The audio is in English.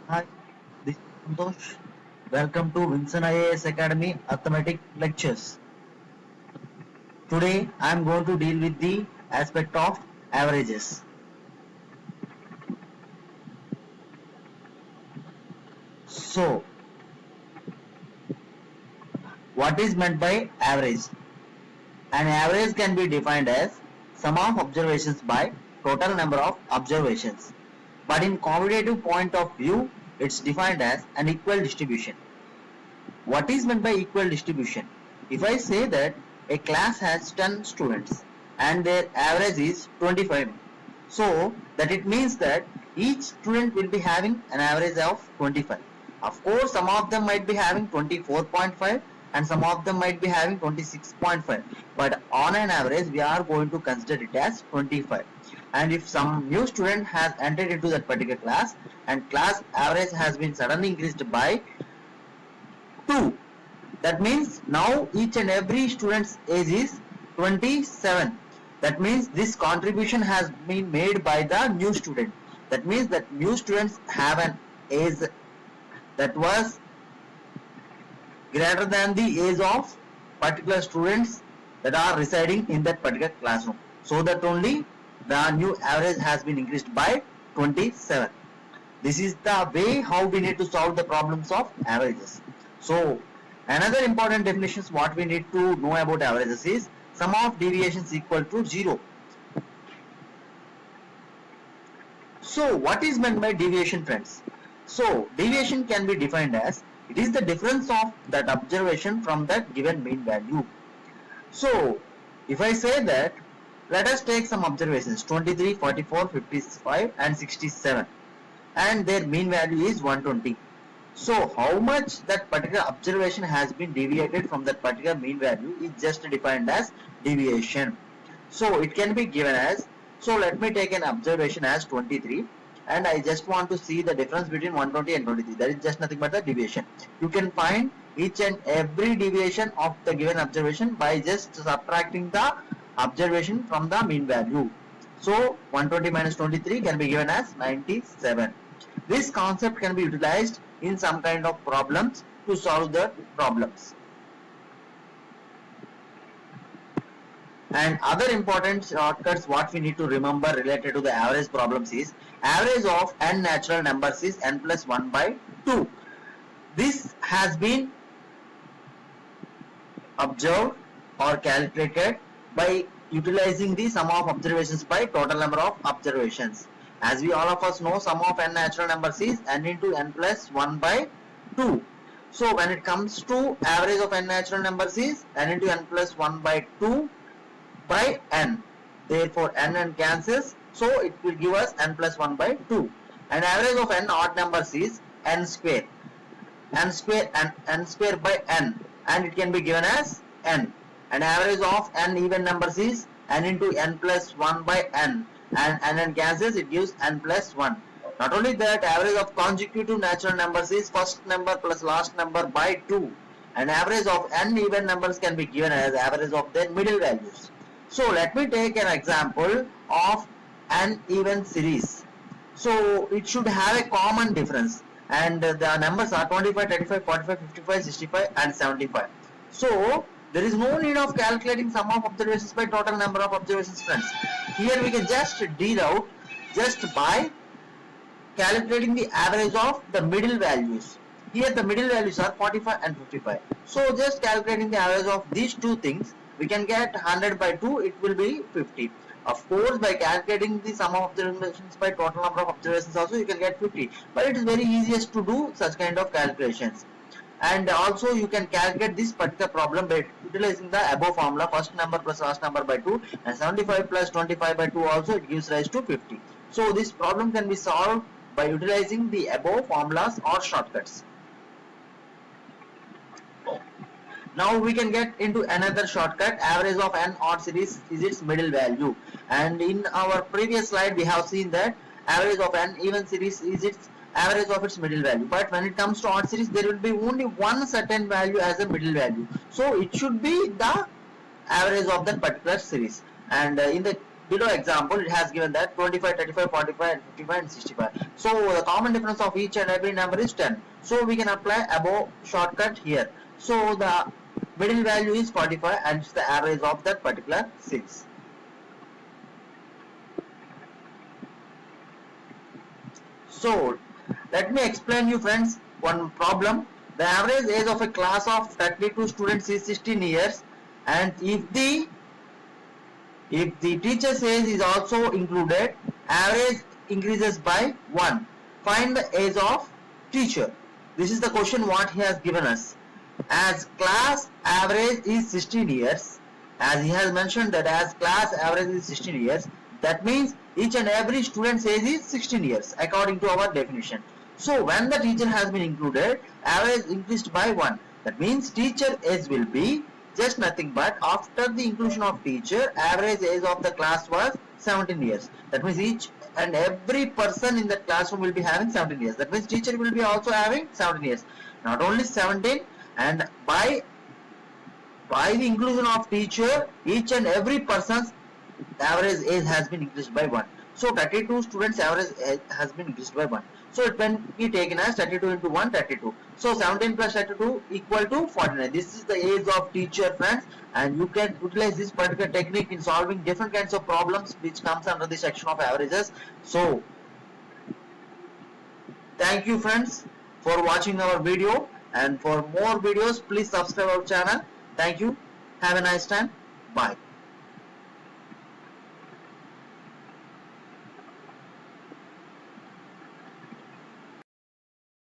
Hi, this is Santosh. Welcome to Vincent IAS Academy Arithmetic Lectures. Today I am going to deal with the aspect of averages. So, what is meant by average? An average can be defined as sum of observations by total number of observations. But in quantitative point of view, it's defined as an equal distribution. What is meant by equal distribution? If I say that a class has 10 students and their average is 25, so that it means that each student will be having an average of 25. Of course, some of them might be having 24.5 and some of them might be having 26.5, but on an average we are going to consider it as 25. And if some new student has entered into that particular class and class average has been suddenly increased by 2, that means now each and every student's age is 27. That means this contribution has been made by the new student. That means that new students have an age that was greater than the age of particular students that are residing in that particular classroom. So that only the new average has been increased by 27. This is the way how we need to solve the problems of averages. So another important definition what we need to know about averages is sum of deviations equal to 0. So what is meant by deviation, friends? So deviation can be defined as it is the difference of that observation from that given mean value. So if I say that, let us take some observations 23, 44, 55 and 67 and their mean value is 120. So how much that particular observation has been deviated from that particular mean value is just defined as deviation. So it can be given as, so let me take an observation as 23 and I just want to see the difference between 120 and 23. That is just nothing but the deviation. You can find each and every deviation of the given observation by just subtracting the observation from the mean value. So 120 minus 23 can be given as 97. This concept can be utilized in some kind of problems to solve the problems. And other important shortcuts what we need to remember related to the average problems is average of n natural numbers is n plus 1 by 2. This has been observed or calculated by utilizing the sum of observations by total number of observations. As we all of us know, sum of n natural numbers is n into n plus 1 by 2. So when it comes to average of n natural numbers is n into n plus 1 by 2 by n. Therefore n cancels, so it will give us n plus 1 by 2. And average of n odd numbers is n square. N square and n square by n, and it can be given as n. And average of n even numbers is n into n plus 1 by n, and n cancels, it gives n plus 1. Not only that, average of consecutive natural numbers is first number plus last number by 2, and average of n even numbers can be given as average of their middle values. So let me take an example of an even series. So it should have a common difference, and the numbers are 25, 35, 45, 55, 65 and 75. So there is no need of calculating sum of observations by total number of observations, friends. Here we can just deal out just by calculating the average of the middle values. Here the middle values are 45 and 55. So just calculating the average of these two things, we can get 100 by 2, it will be 50. Of course, by calculating the sum of observations by total number of observations also you can get 50. But it is very easiest to do such kind of calculations. And also you can calculate this particular problem by utilizing the above formula, first number plus last number by 2, and 75 plus 25 by 2 also it gives rise to 50. So this problem can be solved by utilizing the above formulas or shortcuts. Now we can get into another shortcut. Average of n odd series is its middle value, and in our previous slide we have seen that average of n even series is its average of its middle value. But when it comes to odd series, there will be only one certain value as a middle value, so it should be the average of that particular series. And in the below example it has given that 25, 35, 45 and 55 and 65. So the common difference of each and every number is 10. So we can apply above shortcut here. So the middle value is 45 and it's the average of that particular 6. So let me explain you friends one problem. The average age of a class of 32 students is 16 years, and if the teacher's age is also included, average increases by 1. Find the age of teacher. This is the question what he has given us. As class average is 16 years, as he has mentioned that as class average is 16 years, that means each and every student's age is 16 years according to our definition. So when the teacher has been included, average increased by 1. That means teacher age will be just nothing but after the inclusion of teacher, average age of the class was 17 years. That means each and every person in the classroom will be having 17 years. That means teacher will be also having 17 years. Not only 17, and by the inclusion of teacher, each and every person's average age has been increased by 1. So 32 students average age has been increased by 1. So it can be taken as 32 into 1, 32. So 17 plus 32 equal to 49. This is the age of teacher friends, and you can utilize this particular technique in solving different kinds of problems which comes under the section of averages. So thank you friends for watching our video, and for more videos please subscribe our channel. Thank you. Have a nice time. Bye.